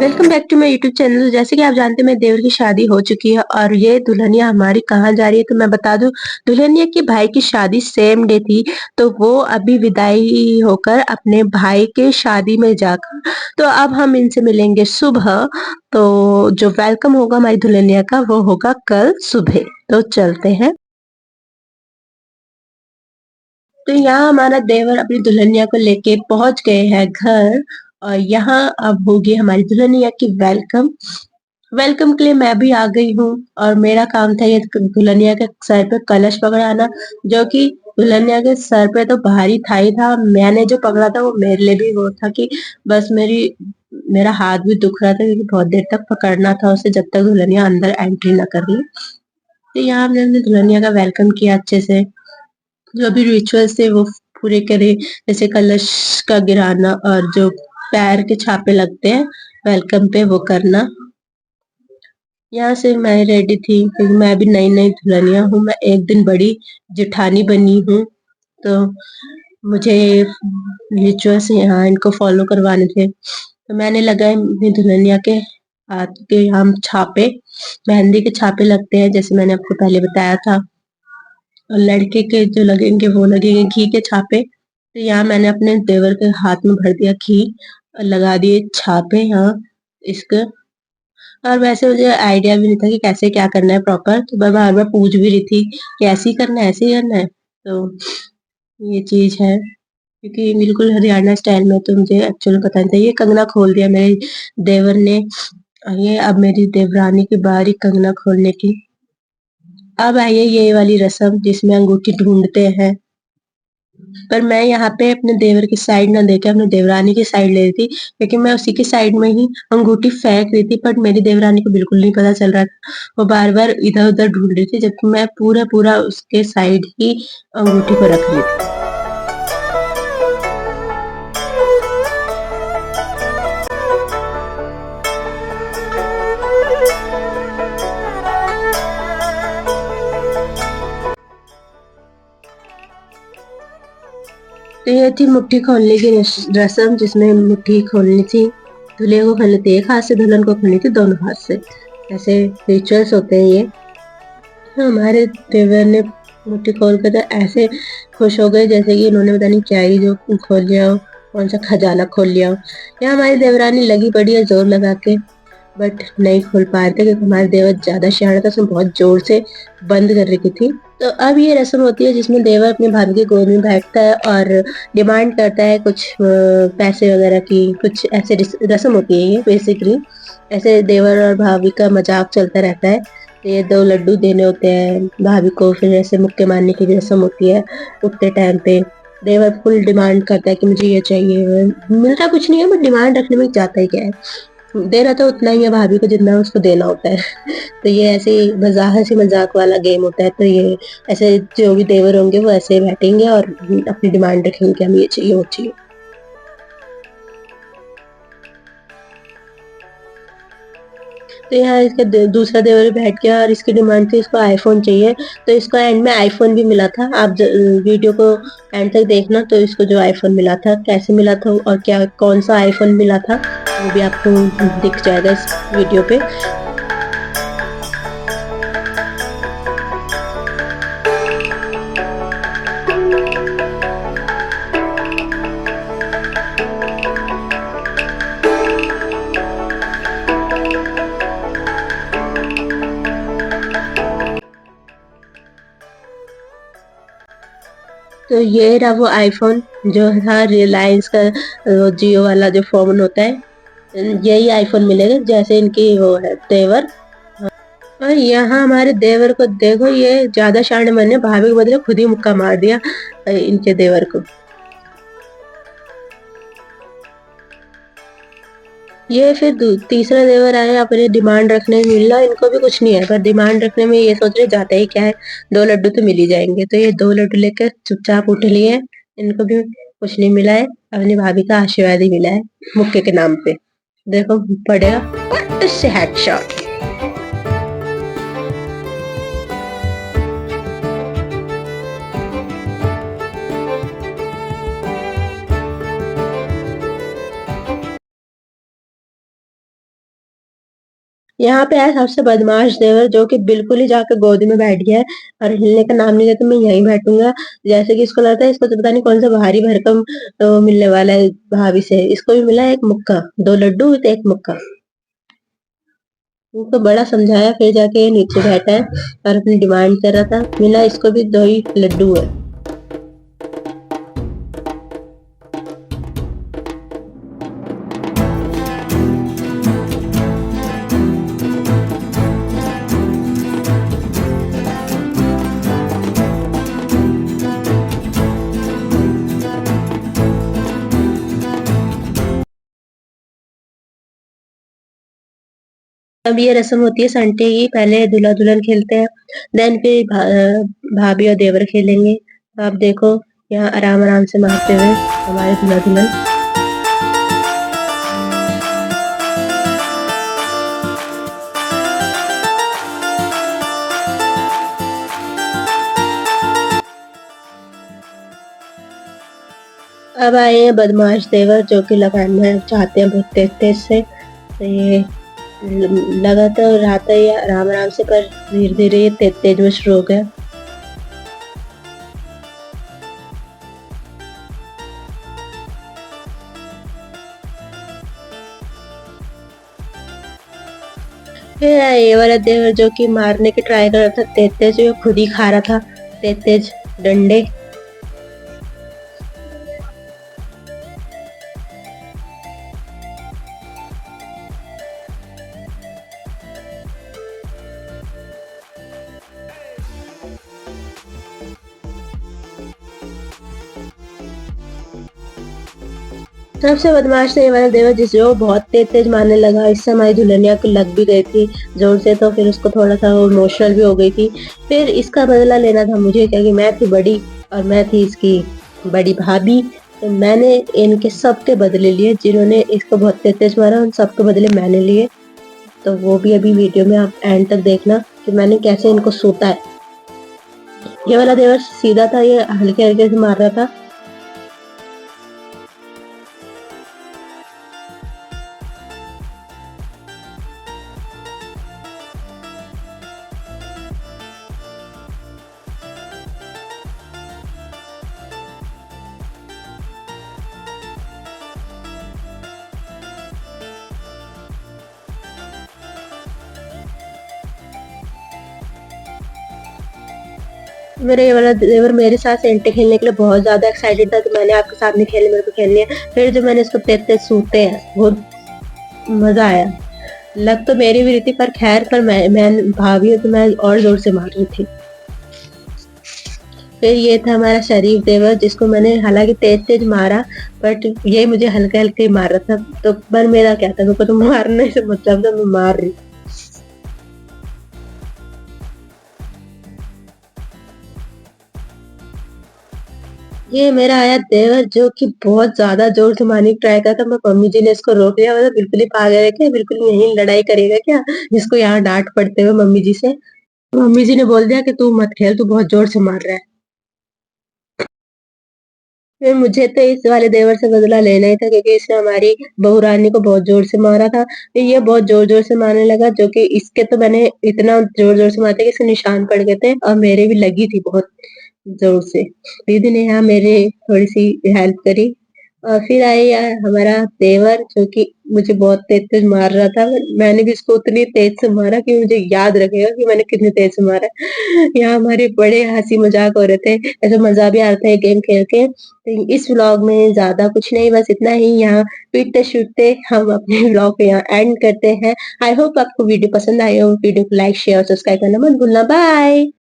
Welcome back to my YouTube channel. जैसे कि आप जानते हैं मेरे देवर की शादी हो चुकी है और ये दुल्हनिया हमारी कहाँ जा रही है तो मैं बता दूं। दुल्हनिया के भाई की शादी सेम डे थी, तो वो अभी विदाई होकर अपने भाई के शादी में जाकर, तो अब हम इनसे मिलेंगे सुबह। तो जो वेलकम होगा हमारी दुल्हनिया का वो होगा कल सुबह। तो चलते हैं। तो यहाँ हमारा देवर अपनी दुल्हनिया को लेके पहुंच गए हैं घर। और यहाँ अब होगी हमारी दुल्हनिया की वेलकम। वेलकम के लिए मैं भी आ गई हूँ और मेरा काम था ये दुल्हनिया के सर पे कलश पकड़ाना, जो कि दुल्हनिया के सर पे तो भारी था ही था। मैंने जो पकड़ा था वो मेरे लिए भी वो था कि बस मेरा हाथ भी दुख रहा था क्योंकि बहुत देर तक पकड़ना था उसे जब तक दुल्हनिया अंदर एंट्री ना कर ली। तो यहाँ हमने अपनी दुल्हनिया का वेलकम किया अच्छे से। जो भी रिचुअल्स थे वो पूरे करे, जैसे कलश का गिराना और जो पैर के छापे लगते हैं वेलकम पे वो करना। यहाँ से मैं रेडी थी क्योंकि मैं अभी नई नई दुल्हनिया हूँ, मैं एक दिन बड़ी जेठानी बनी हूँ। तो मुझे रिचुअल्स यहाँ इनको फॉलो करवाने थे, तो मैंने लगाए अपनी दुल्हनिया के हाथ के हम छापे। मेहंदी के छापे लगते हैं जैसे मैंने आपको पहले बताया था, और लड़के के जो लगेंगे वो लगेंगे घी के छापे। तो यहाँ मैंने अपने देवर के हाथ में भर दिया घी और लगा दिए छापे यहाँ इसके। और वैसे मुझे आइडिया भी नहीं था कि कैसे क्या करना है प्रॉपर, तो मैं बार बार पूछ भी रही थी कि ऐसे ही करना है ऐसे ही करना है। तो ये चीज है क्योंकि बिल्कुल हरियाणा स्टाइल में तो मुझे एक्चुअली पता नहीं था। ये कंगना खोल दिया मेरे देवर ने और ये अब मेरी देवरानी की बारी कंगना खोलने की। अब आई है ये वाली रस्म जिसमें अंगूठी ढूंढते हैं, पर मैं यहाँ पे अपने देवर की साइड ना देके अपने देवरानी की साइड ले रही थी क्योंकि मैं उसी की साइड में ही अंगूठी फेंक रही थी। बट मेरी देवरानी को बिल्कुल नहीं पता चल रहा था, वो बार बार इधर उधर ढूंढ रही थी, जबकि मैं पूरा पूरा उसके साइड ही अंगूठी को रख रही थी। तो ये थी मुट्ठी खोलने की रस्म, जिसमें मुट्ठी खोलनी थी। दूल्हे को खोलनी थी एक हाथ से, दुल्हन को खोलनी थी दोनों हाथ से। ऐसे रिचुअल्स होते हैं ये। हमारे देवर ने मुट्ठी खोल कर तो ऐसे खुश हो गए जैसे कि इन्होंने पता नहीं क्या ही जो खोल लिया हो, कौन सा खजाना खोल लिया हो। यहाँ हमारी देवरानी लगी पड़ी है जोर लगा के, बट नहीं खोल पा रहे थे क्योंकि हमारा देवर ज्यादा शरारत था, उसने बहुत जोर से बंद कर रखी थी। तो अब ये रस्म होती है जिसमें देवर अपनी भाभी की गोद में बैठता है और डिमांड करता है कुछ पैसे वगैरह की। कुछ ऐसे रस्म होती है ये बेसिकली। ऐसे देवर और भाभी का मजाक चलता रहता है। तो ये 2 लड्डू देने होते हैं भाभी को, फिर ऐसे मुक्के मारने की रस्म होती है उठते टाइम पे। देवर फुल डिमांड करता है कि मुझे ये चाहिए। मिलता कुछ नहीं है बट डिमांड रखने में जाता ही क्या है। देना तो उतना ही है भाभी को जितना उसको देना होता है। तो ये ऐसे ही मजाक हंसी मजाक वाला गेम होता है। तो ये ऐसे जो भी देवर होंगे वो ऐसे बैठेंगे और अपनी डिमांड रखेंगे कि हमें ये चाहिए वो चाहिए। तो यहाँ इसका दूसरा देवर बैठ गया और इसकी डिमांड थी इसको आईफोन चाहिए। तो इसको एंड में आईफोन भी मिला था। आप वीडियो को एंड तक देखना, तो इसको जो आईफोन मिला था कैसे मिला था और क्या कौन सा आईफोन मिला था वो भी आपको दिख जाएगा इस वीडियो पे। तो ये रहा वो आईफोन जो था रिलायंस का, जियो वाला जो फोन होता है, यही आईफोन मिलेगा जैसे इनकी वो है तेवर। और यहाँ हमारे देवर को देखो, ये ज्यादा शान मैंने भाभी के बदले खुद ही मुक्का मार दिया इनके देवर को। ये फिर तीसरा देवर आया अपने डिमांड रखने में। मिलना इनको भी कुछ नहीं है, पर डिमांड रखने में ये सोच रहे जाता ही क्या है, 2 लड्डू तो मिल ही जाएंगे। तो ये 2 लड्डू लेकर चुपचाप उठ लिए। इनको भी कुछ नहीं मिला है, अपनी भाभी का आशीर्वाद ही मिला है मुक्के के नाम पे। देखो पड़ेगा पट से हेडशॉट। यहाँ पे है सबसे बदमाश देवर जो कि बिल्कुल ही जाके गोद में बैठ गया है और हिलने का नाम नहीं लेता। मैं यहीं बैठूंगा। जैसे कि इसको लगता है इसको तो पता नहीं कौन सा भारी भरकम मिलने वाला है भाभी से। इसको भी मिला एक मुक्का, 2 लड्डू तो 1 मुक्का। उनको बड़ा समझाया फिर जाके ये नीचे बैठा है और अपनी डिमांड कर रहा था। मिला इसको भी 2 ही लड्डू है। अब ये रस्म होती है संटे की। पहले दूल्हा दुल्हन खेलते हैं, देन फिर भाभी और देवर खेलेंगे। तो आप देखो यहाँ आराम आराम से मारते हुए हमारे दूल्हा दुल्हन। अब आए हैं बदमाश देवर जो कि लगाना चाहते हैं बहुत तेज तेज से। तो ये लगा तो रहा था ये आराम आराम से, पर धीरे धीरे ये तेज तेज में शुरू हो गया। फिर ये वाला देवर जो कि मारने की ट्राई कर रहा था तेज तेज, वो खुद ही खा रहा था तेज तेज डंडे। सबसे बदमाश तो ये वाला देवर जो बहुत तेज तेज मारने लगा। इससे हमारी दुल्हनिया को लग भी गई थी जोर से, तो फिर उसको थोड़ा सा इमोशनल भी हो गई थी। फिर इसका बदला लेना था मुझे, क्योंकि मैं थी बड़ी और मैं थी इसकी बड़ी भाभी। तो मैंने इनके सबके बदले लिए, जिन्होंने इसको बहुत तेज तेज मारा उन सबके बदले मैंने लिए। तो वो भी अभी वीडियो में आप एंड तक देखना कि मैंने कैसे इनको सूता है। ये वाला देवर सीधा था, ये हल्के हल्के से मार रहा था। मेरा ये वाला देवर मेरे साथ सेंटे खेलने के लिए बहुत ज्यादा एक्साइटेड था कि मैंने आपके साथ नहीं खेले, मेरे को खेलनी है। फिर जब मैंने इसको तेज तेज सूते हैं बहुत मजा आया। लग तो मेरी भी रही थी, पर खैर, पर मैं भाभी हूँ तो मैं और जोर से मार रही थी। फिर ये था हमारा शरीफ देवर जिसको मैंने हालांकि तेज तेज मारा, बट ये मुझे हल्के हल्के मार रहा था। तो पर मेरा क्या था, मेरे को तो मारने से मतलब था, मैं मार रही। ये मेरा आया देवर जो कि बहुत ज्यादा जोर से मारने की ट्राई करता। मैं मम्मी जी ने इसको रोक लिया, मतलब बिल्कुल ही पागल है क्या, बिल्कुल यही लड़ाई करेगा क्या, जिसको यहाँ डांट पड़ते हुए मम्मी जी से। मम्मी जी ने बोल दिया कि तू मत खेल, तू बहुत जोर से मार रहा है। फिर मुझे तो इस वाले देवर से बदला लेना ही था, क्योंकि इसने हमारी बहू रानी को बहुत जोर से मारा था। फिर ये बहुत जोर जोर से मारने लगा, जो कि इसके तो मैंने इतना जोर जोर से मारा था कि इसके निशान पड़ गए थे और मेरे भी लगी थी बहुत जोर से। दीदी ने यहाँ मेरे थोड़ी सी हेल्प करी। और फिर आए यार हमारा देवर जो कि मुझे बहुत तेज तेज मार रहा था। मैंने भी इसको उतनी तेज से मारा कि मुझे याद रखेगा कि मैंने कितनी तेज से मारा। यहाँ हमारे बड़े हंसी मजाक हो रहे थे, ऐसा मजा भी आ रहा था ये गेम खेल के। तो इस व्लॉग में ज्यादा कुछ नहीं, बस इतना ही। यहाँ पीटते छूटते हम अपने व्लॉग को यहाँ एंड करते हैं। आई होप आपको वीडियो पसंद आई हो। वीडियो को लाइक शेयर और सब्सक्राइब करना मत भूलना। बाय।